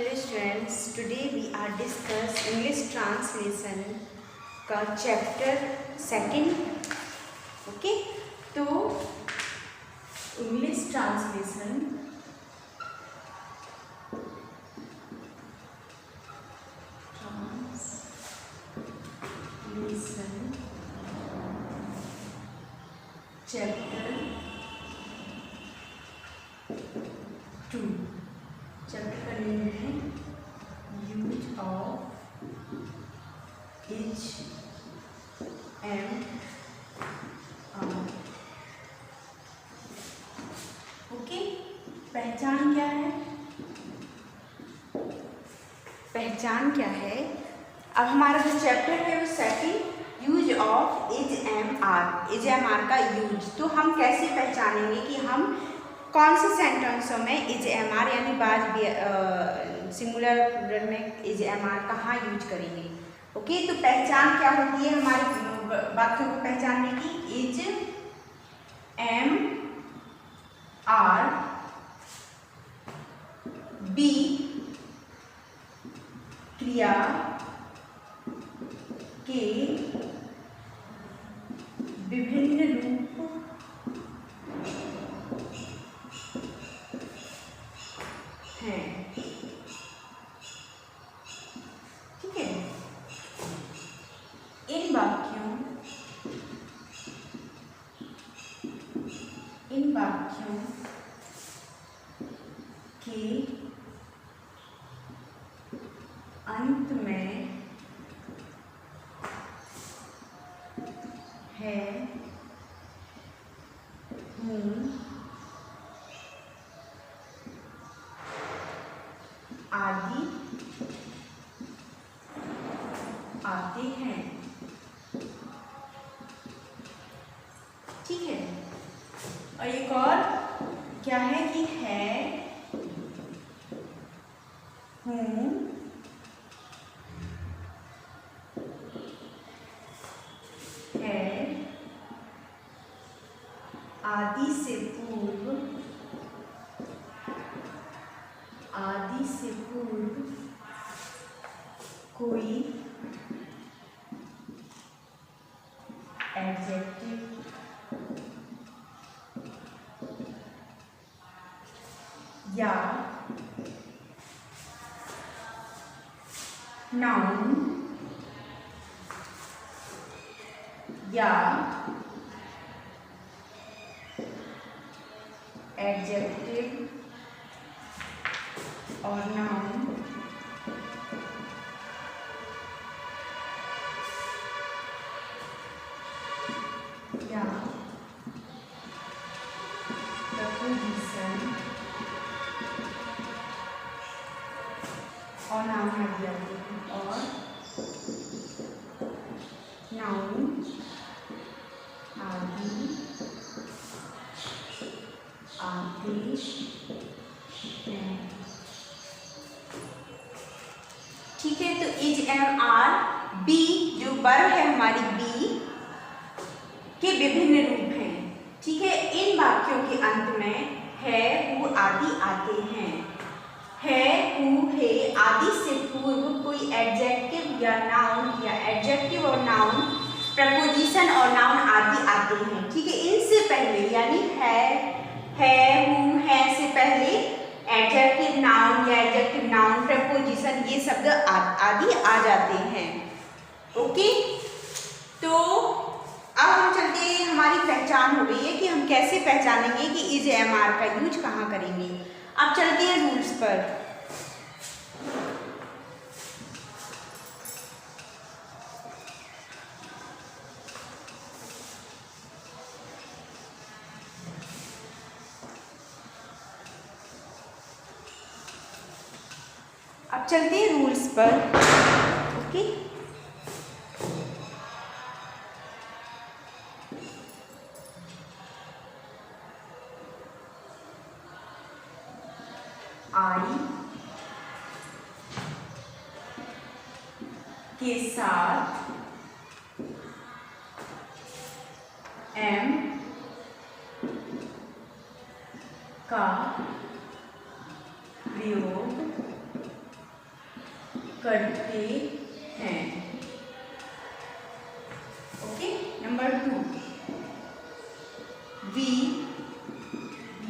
Hello students, today we are discuss English translation का chapter second. Okay, तो English translation chapter 2। Chapter का name है use of is am are. Okay, पहचान क्या है? पहचान क्या है? अब हमारा जो चैप्टर है वो second, use of is am are. Is am are का यूज, तो हम कैसे पहचानेंगे कि हम कौन से सेंटेंसों में इज एम आर यानी बाज सिंगुलर प्लूरल में इज एम आर कहाँ यूज करेंगे। ओके, तो पहचान क्या होती है हमारे वाक्यों को पहचानने की? इज एम आर बी क्रिया के विभिन्न रूप हैं। ठीक है, इन वाक्यों के अंत में है, हूँ, आदि आते हैं। ठीक है, और एक और क्या है कि है, हूँ, है, आदि से पूर्व कोई एडजेक्टिव या नाउन या एडजेक्टिव और नाउन या प्रपोजिशन और नाउन और नाउन आदि आदेश हैं। ठीक है, तो इज एम आर बी जो वर्ब है हमारी बी के विभिन्न रूप हैं। ठीक है, इन वाक्यों के अंत में है, हु आदि आते हैं। है, हु, हे आदि से पूर्व कोई एडजेक्टिव या नाउन या एडजेक्टिव और नाउन, प्रपोजिशन और नाउन आदि आते हैं। ठीक है, इनसे पहले यानी है, हु, है से पहले एडजेक्टिव नाउन या एडजेक्टिव नाउन, प्रपोजिशन ये शब्द आदि आ जाते हैं। ओके, तो अब हम चलते हैं, हमारी पहचान हो गई है कि हम कैसे पहचानेंगे कि इज एम आर का यूज कहाँ करेंगे। अब चलते हैं रूल्स पर। अब चलते हैं रूल्स पर। ओके, आई के साथ एम का प्रयोग करते हैं। ओके, नंबर 2, वी,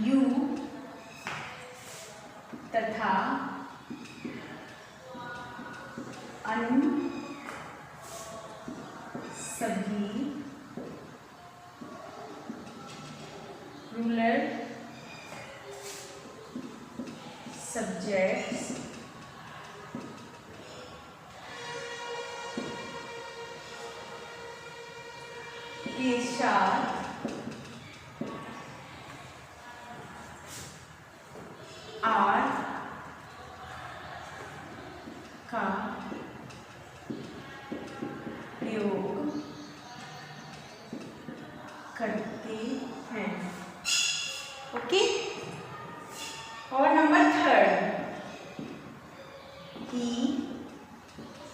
यू तथा अन्य सभी रूरल सब्जेक्ट्स के साथ आर का प्रयोग करते हैं। ओके, और number 3, he,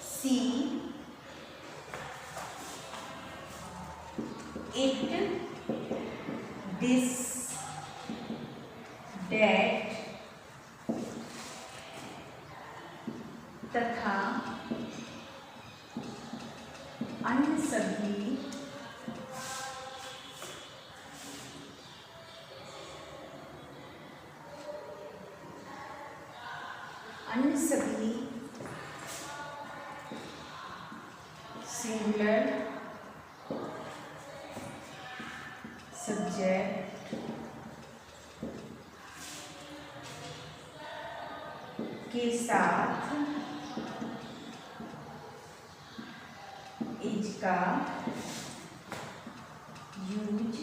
she, it, this, that तथा अन्य सभी सिंगुलर सब्जेक्ट के साथ इज का यूज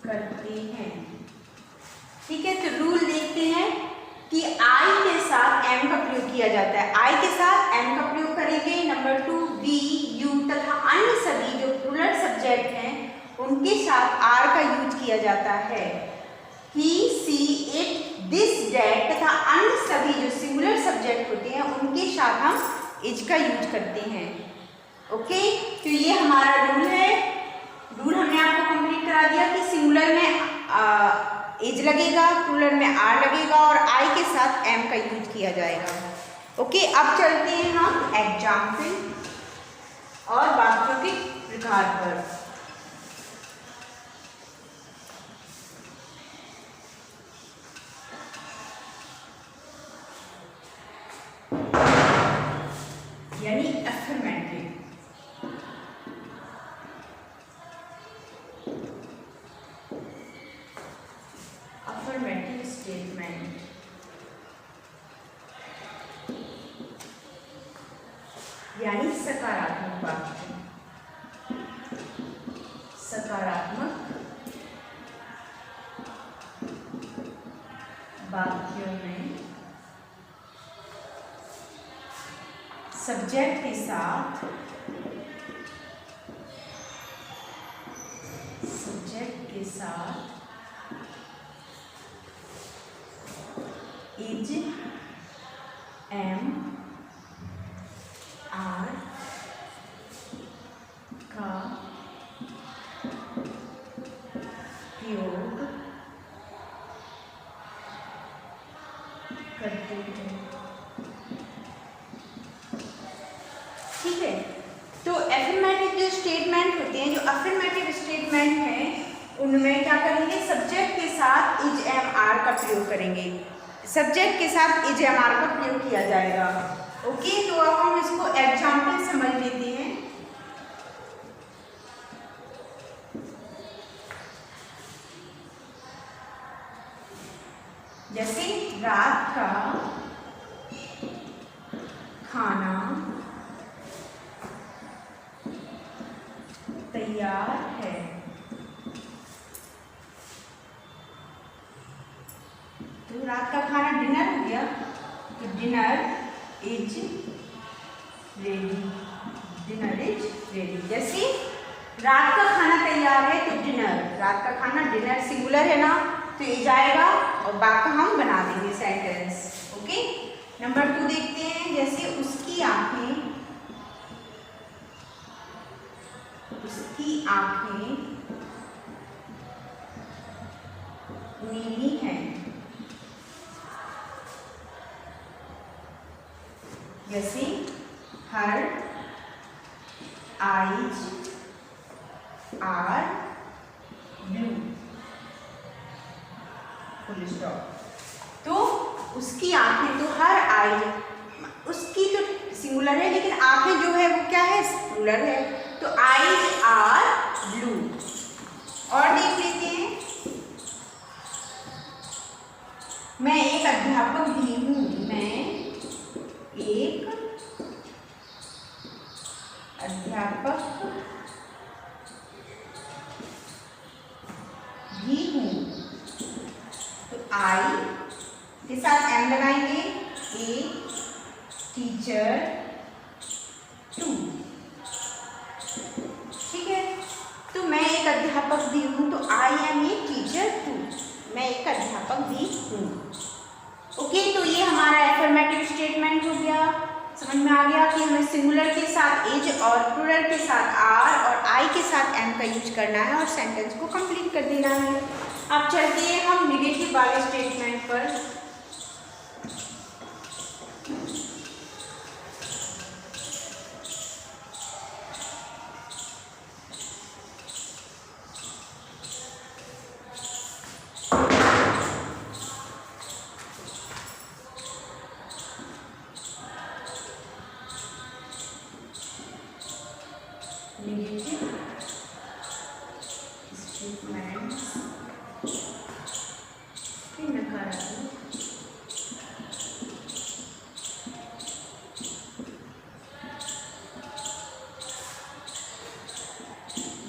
करते हैं। ठीक है, तो रूल देखते हैं कि आई के साथ एम का प्रयोग किया जाता है। आई के साथ एम का प्रयोग करेंगे। नंबर 2, वी, यू तथा अन्य सभी जो प्लूरल सब्जेक्ट हैं उनके साथ आर का यूज किया जाता है। ही, सी, इट, दिस, दैट तथा अन्य सभी जो सिंगुलर सब्जेक्ट होते हैं उनके साथ हम इज का यूज करते हैं। ओके, तो ये हमारा रूल है। रूल हमने आपको कंप्लीट करा दिया कि सिंगुलर में इज लगेगा, प्लूरल में आर लगेगा और आई के साथ एम का यूज किया जाएगा। ओके, अब चलते हैं हम एग्जाम्पल और वाक्यों के प्रकार पर। यानी अफर्मेटिव। अफर्मेटिव स्टेटमेंट यानी सकारात्मक वाक्य। सकारात्मक वाक्यों में सब्जेक्ट के साथ इज, एम, आर का प्रयोग करते हैं। ठीक है, तो अफर्मेटिव जो स्टेटमेंट होते हैं, जो अफर्मेटिव स्टेटमेंट हैं उनमें क्या करेंगे, सब्जेक्ट के साथ इज, एम, आर का प्रयोग करेंगे। सब्जेक्ट के साथ इज, एम, आर का प्रयोग किया जाएगा। ओके, तो अब हम इसको एग्जाम्पल समझ लेते हैं। जैसे रात का खाना तैयार है। तो रात का खाना डिनर हो गया, तो dinner is ready. Dinner is ready. जैसे रात का खाना तैयार है तो डिनर, रात का खाना, डिनर सिंगुलर है ना, तो ये जाएगा और बाकी हम बना देंगे सेंटेंस। ओके, नंबर 2 देखते हैं। जैसे उसकी आंखें नीली हैं। जैसे her eyes are blue, full stop. तो उसकी आंखें, तो हर आई, उसकी तो सिंगुलर है लेकिन आंखें जो है वो क्या है, प्लूरल है। तो आईज आर ब्लू। और देख लेते हैं, मैं एक अध्यापक भी हूँ, मैं एक अध्यापक भी हूँ। तो आई के साथ एम लगाएंगे, ए टीचर टू। ठीक है, तो मैं एक अध्यापक भी हूँ, तो I am a teacher too, मैं एक अध्यापक भी हूँ। ओके, तो ये हमारा एफर्मेटिव स्टेटमेंट हो गया। समझ में आ गया कि हमें सिंगुलर के साथ इज और प्लूरल के साथ आर और आई के साथ एम का यूज करना है और सेंटेंस को कंप्लीट कर देना है। अब चलते हैं हम निगेटिव वाले स्टेटमेंट पर। नेगेटिव स्टेटमेंट्स के नकारात्मक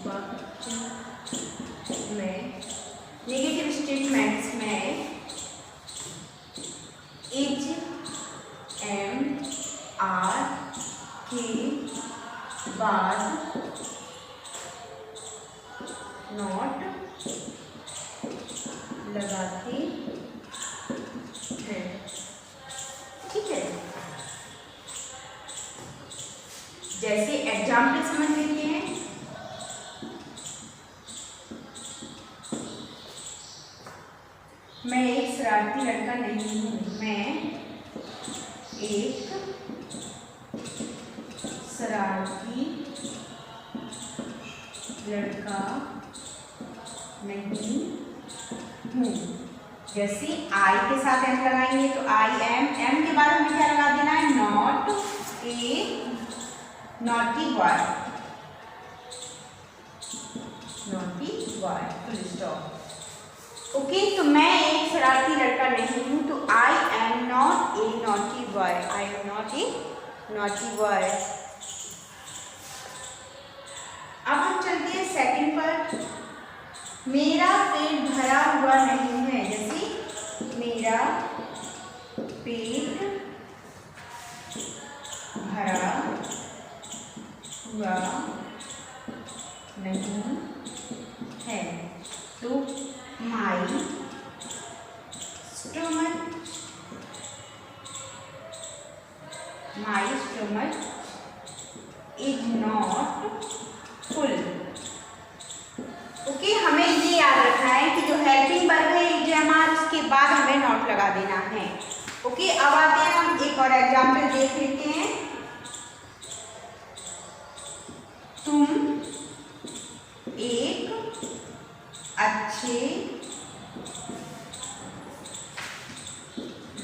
वाक्य में, नेगेटिव स्टेटमेंट्स में इज एम आर के बाद नॉट लगाते हैं। ठीक है, जैसे एग्जाम्पल समझ लेते हैं। मैं एक शरारती लड़का नहीं हूँ, मैं एक शरारती लड़का नहीं हूँ। जैसे आई के साथ एम लगाएंगे, तो आई एम, एम के बाद हमें क्या लगा देना है, not a naughty boy, naughty boy, full stop. Okay, तो मैं एक शरारती लड़का नहीं हूँ, तो I am not a naughty boy, I am not a naughty boy. अब हम चलते हैं सेकंड पर। मेरा पेट भरा हुआ नहीं है, जैसे मेरा पेट भरा हुआ नहीं है, तो my stomach is not full. Okay, हमें ये याद रखना है कि जो हेल्पिंग वर्ब है इज एम आर, उसके बाद हमें नॉट लगा देना है। ओके, अब आते हैं, हम एक और एग्जाम्पल देख लेते हैं। तुम एक अच्छे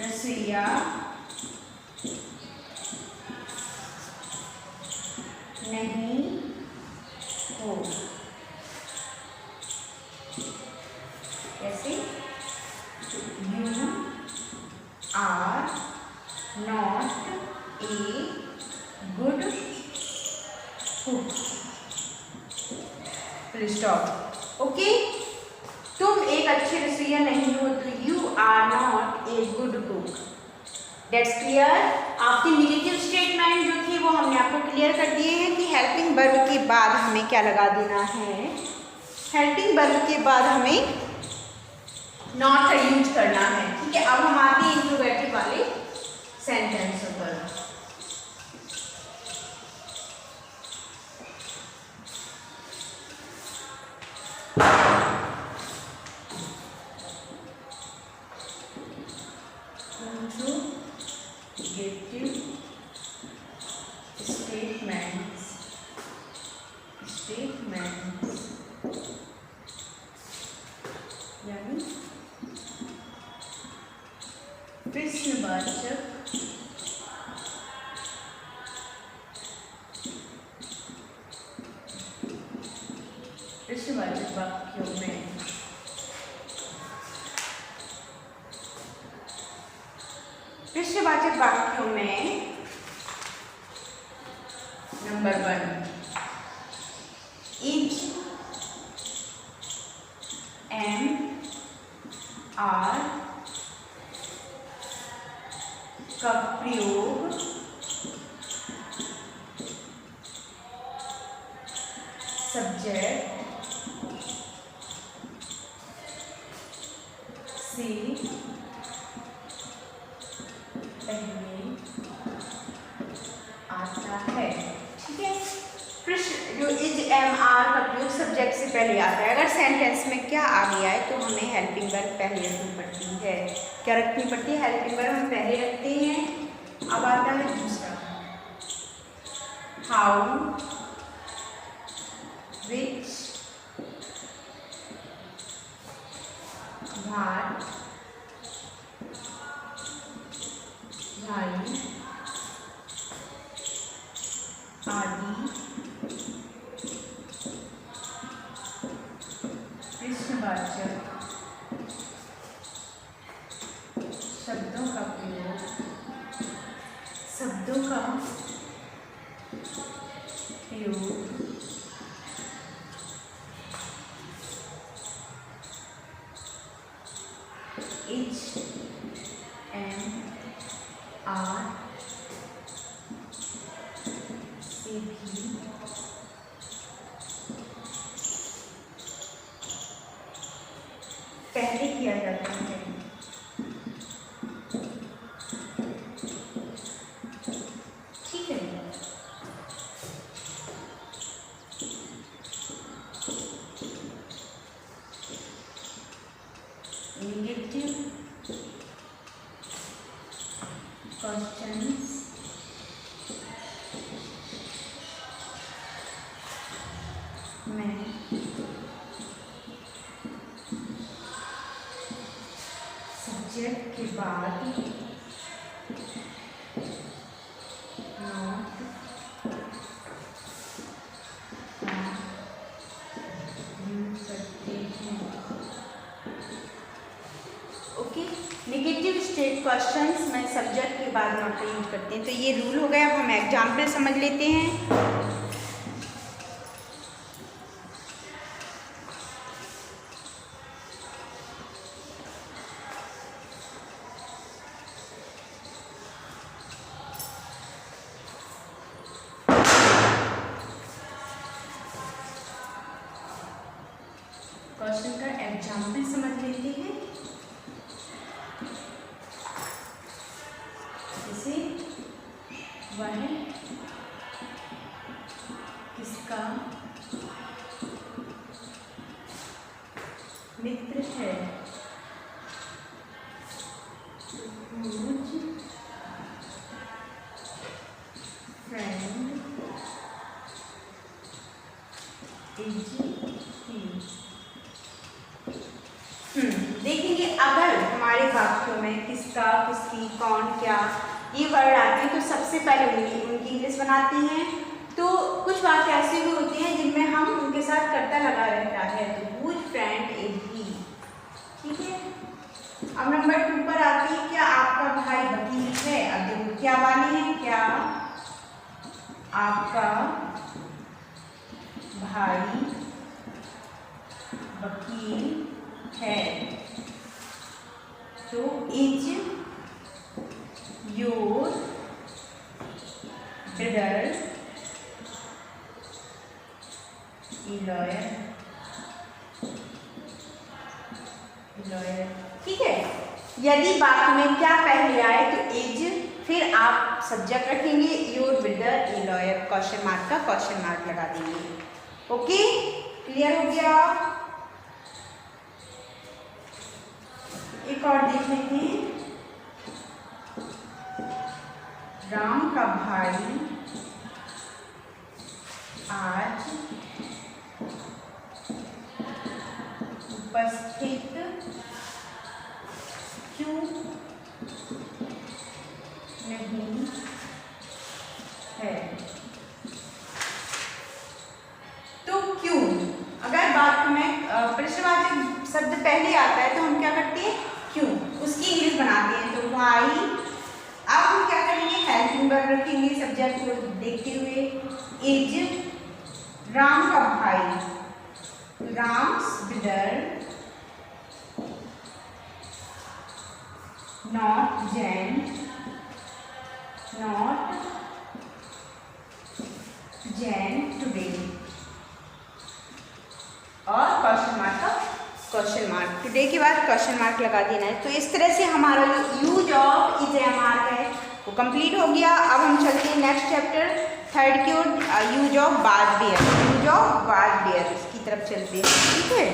रसोइया नहीं हो। कैसे, you are not a good cook, full stop. Okay, तुम एक अच्छे रसोइया नहीं हो, तो you are not a good cook. That's clear. आपके नेगेटिव स्टेटमेंट जो थे वो हमने आपको क्लियर कर दिए हैं कि हेल्पिंग वर्ब के बाद हमें क्या लगा देना है, हेल्पिंग वर्ब के बाद हमें नॉट का यूज करना है। ठीक है, अब हम आते हैं इंट्रोगेटिव वाले सेंटेंस पर। इंट्रोगेटिव प्रश्नवाचक वाक्यों में प्रश्नवाचक वाक्यों में नंबर 1 इज एम आर का प्रयोग सब्जेक्ट से पहले आता है। ठीक है, जो इज एम आर का प्रयोग सब्जेक्ट से पहले आता है। अगर सेंटेंस में क्या आ गया है तो हमें हेल्पिंग वर्ब पहले रखनी पड़ती है। क्या रखनी पड़ती है? हेल्पिंग वर्ब हम पहले रखते हैं। अब आता है दूसरा, हाउ, विच, भाट, भाई आदि प्रश्नवाचक शब्दों का प्रयोग इज एम आर से भी पहले किया जाता है। ठीक है, नेगेटिव क्वेश्चंस में सब्जेक्ट के बाद नॉट यूज करते हैं। ओके, नेगेटिव स्टेट क्वेश्चंस में सब्जेक्ट के बाद नॉट का यूज करते हैं। तो ये रूल हो गया। अब हम एग्जाम्पल समझ लेते हैं। क्वेश्चन का एग्जाम्पल समझ लेते हैं। जैसे वह किसका मित्र है? whose friend is he? देखेंगे अगर हमारे वाक्यों में किसका, किसकी, कौन, क्या ये वर्ड आते हैं तो सबसे पहले उनकी इंग्लिश बनाते हैं। तो कुछ वाक्य ऐसे भी होते हैं जिनमें हम उनके साथ कर्ता लगा रहता है। तो whose friend is he? ठीक है, अब नंबर 2 पर आती है, क्या आपका भाई वकील है? अब देखो क्या वाले हैं, क्या आपका भाई वकील है? तो इज योर ब्रदर लॉयर? ठीक है, यदि वाक्य में क्या पहले आए तो इज, फिर आप सब्जेक्ट रखेंगे your brother a lawyer, question mark का क्वेश्चन मार्क लगा देंगे। ओके, क्लियर हो गया? एक और देख लेते हैं, राम का भाई आज उपस्थित क्यों माई। अब हम क्या करेंगे, हेल्पिंग वर्ब रखेंगे सब्जेक्ट को देखते हुए। इज राम का भाई, Ram's brother, not Jain, not Jain today, और क्वेश्चन मार्क का क्वेश्चन मार्क, टुडे के बाद क्वेश्चन मार्क लगा देना है। तो इस तरह से हमारा जो use of is am are है वो कंप्लीट हो गया। अब हम चलते हैं नेक्स्ट चैप्टर थर्ड की ओर, यूज ऑफ बाज बेयर, यूज ऑफ बाज बेयर इसकी तरफ चलते हैं। ठीक है,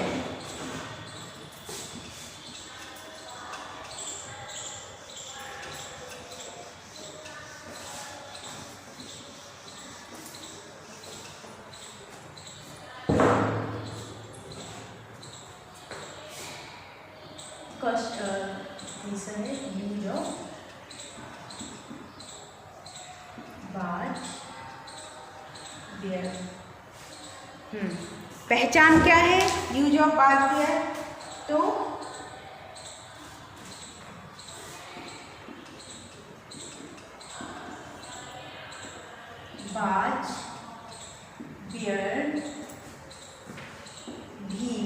यूज ऑफ बाज बेयर। पहचान क्या है यूज ऑफ बाज बेयर? तो बाज बेयर भी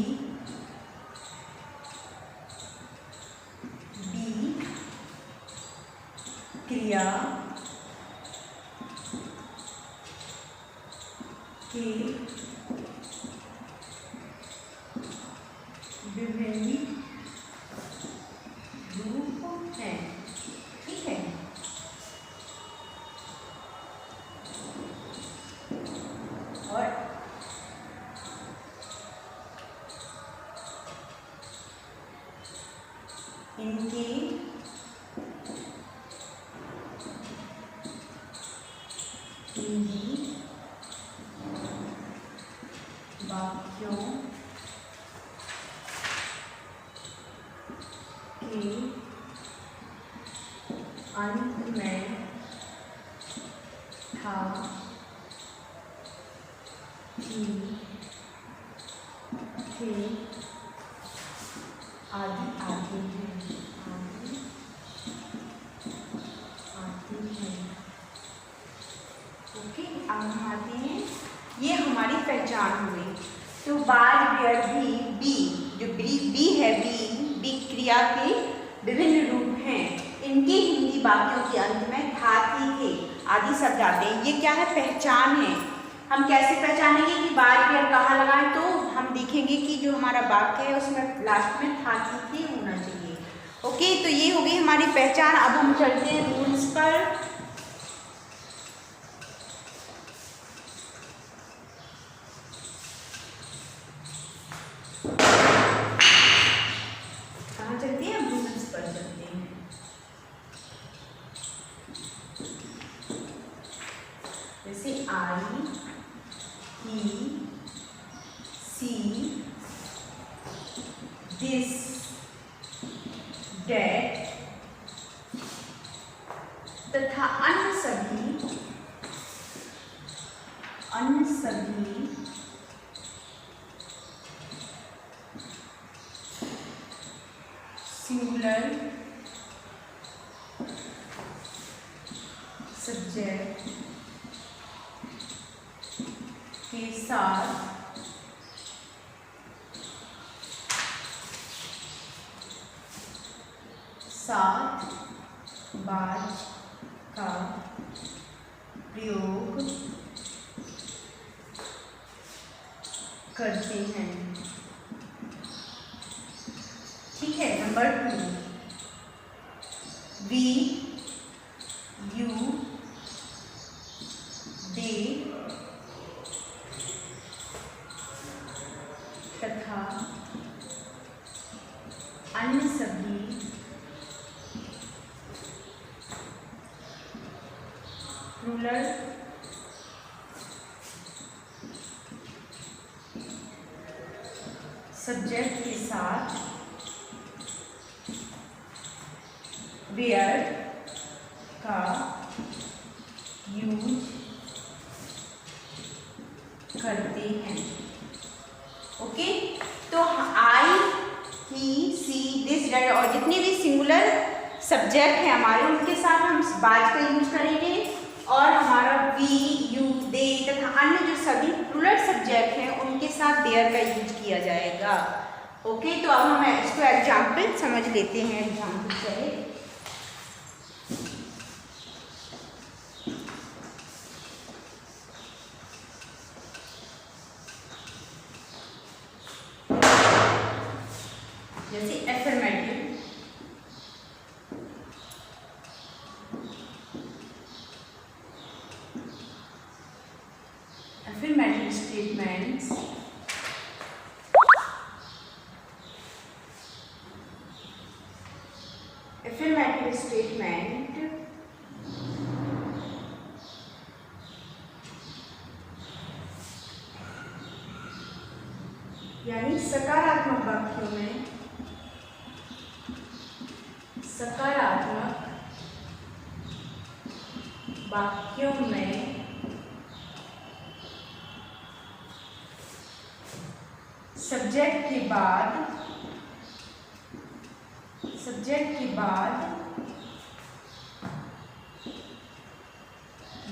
क्रिया के विभिन्न रूप हैं। ठीक है, और इनके हिंदी वाक्यों के अंत में था, थे, आदि आते हैं, ओके। अब हम आते हैं, ये हमारी पहचान हो गई। तो बाज बेयर भी, बी जो बी है, बी क्रिया के विभिन्न रूप हैं, इनके हिंदी वाक्यों के अंत में था, थी, थे आदि शब्द आते हैं। ये क्या है, पहचान है। हम कैसे पहचानेंगे कि बाज बेयर कहाँ लगाएं? तो हम देखेंगे कि जो हमारा वाक्य है उसमें लास्ट में था, थी, थे होना चाहिए। ओके, तो ये हो गई हमारी पहचान। अब हम चलते हैं रूल्स पर। जैसे आई, ही, सी, दिस, डेट तथा अन्य सभी सिंगुलर सब्जेक्ट के साथ बाज का प्रयोग करते हैं। ठीक है, नंबर 2, वी, यू, दे तथा अन्य सभी रूलर सब्जेक्ट के साथ वेयर का यूज करते हैं। ओके, तो आई, ही, सी, दिस, डेट और जितने भी सिंगुलर सब्जेक्ट है हमारे, उनके साथ हम बाज का यूज करेंगे, और हमारा वी, यू, दे तथा अन्य जो सभी प्लूरल सब्जेक्ट हैं उनके साथ देयर का यूज किया जाएगा। ओके, तो अब हम इसको एग्जाम्पल समझ लेते हैं। एग्जाम्पल चले, जैसे affirmative, affirmative statements, affirmative statement यानी सकारात्मक वाक्यों में, सकारात्मक वाक्यों में सब्जेक्ट के बाद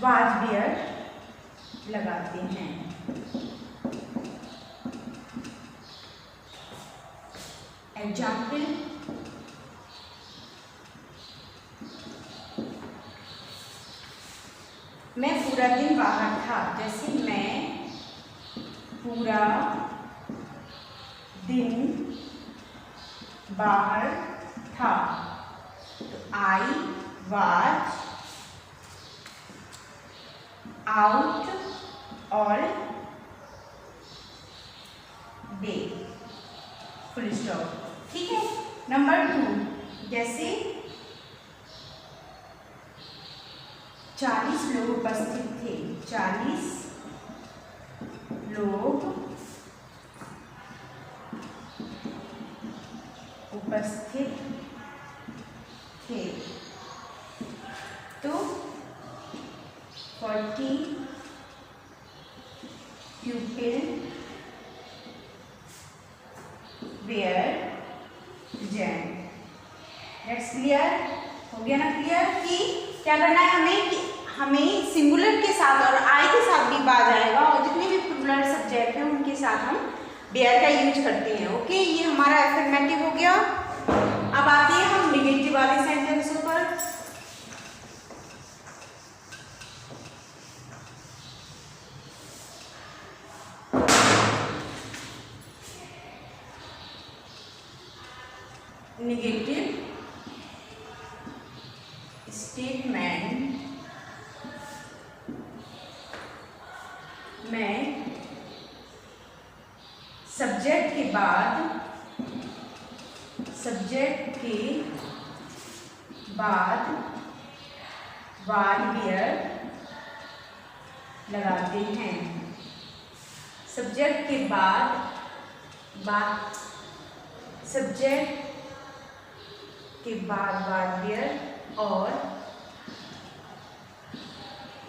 वाज वेयर लगाते हैं। एग्जाम्पल, मैं पूरा दिन बाहर था। जैसे मैं पूरा दिन बाहर था, तो I was out all day, full stop. ठीक है। नंबर 2, जैसे 40 लोग उपस्थित थे। 40 लोग उपस्थित थे, तो 40 pupil were present। That's clear? हो गया ना क्लियर कि क्या करना है हमें, कि हमें सिंगुलर के साथ और आई के साथ भी बाज आएगा, और जितने भी प्लूरल सब्जेक्ट हैं उनके साथ हम वेयर का यूज करते हैं। ओके, ये हमारा एफर्मेटिव हो गया। अब आते हैं हम निगेटिव वाले सेंटेंसों पर। नेगेटिव स्टेटमेंट में सब्जेक्ट के बाद वाज वेयर लगाते हैं। सब्जेक्ट के बाद वाज वेयर और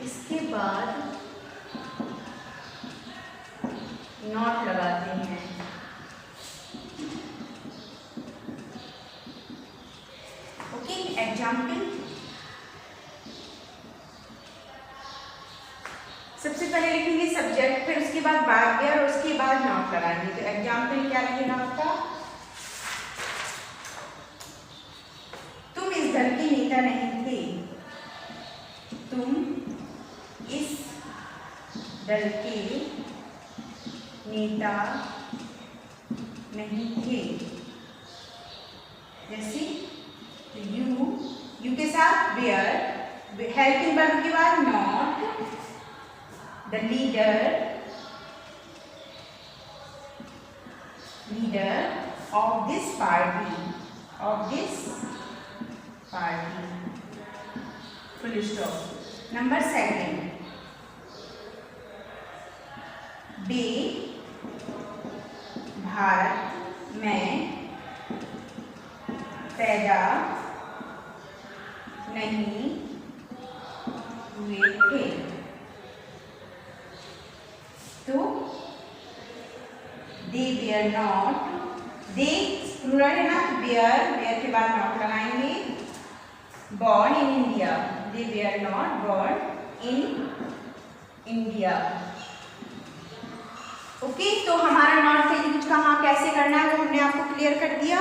इसके बाद नॉट लगाते हैं। ओके, एग्जाम्पल, सबसे पहले लिखेंगे सब्जेक्ट, फिर उसके बाद वाज वेयर और उसके बाद नॉट लगाएंगे। तो एग्जाम्पल क्या लिखेगा आपका, तुम इस दल के नेता नहीं थे। तुम इस दल के नेता नहीं थे। जैसे यू के साथ वेयर, हेल्पिंग वर्ब के बाद not, the leader of this party, full stop. Number 2, day Bharat में पैदा नहीं हुए थे। तो दे वेयर नॉट, दे प्लूरल है ना, वेयर के बाद नॉट लगाएंगे। born in India. They were not born in India. Okay, तो हमारा नॉट का यूज कहाँ कैसे करना है वो हमने आपको क्लियर कर दिया।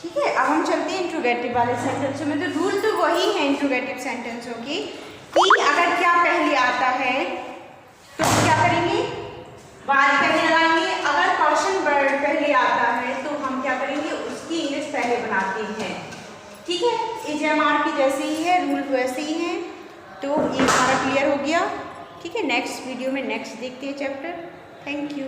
ठीक है, अब हम चलते हैं इंट्रोगेटिव वाले सेंटेंस में। तो रूल तो वही है इंट्रोगेटिव सेंटेंसों के कि अगर क्या पहले आता है तो हम क्या करेंगे, वार पहले लगाएंगे। अगर क्वेश्चन वर्ड पहले आता है तो हम क्या करेंगे, उसकी इंग्लिश पहले बनाते हैं। ठीक है, एजएमआर की जैसे ही है, रूल वैसे ही है। तो ये हमारा क्लियर हो गया। ठीक है, नेक्स्ट वीडियो में नेक्स्ट देखते हैं चैप्टर। Thank you.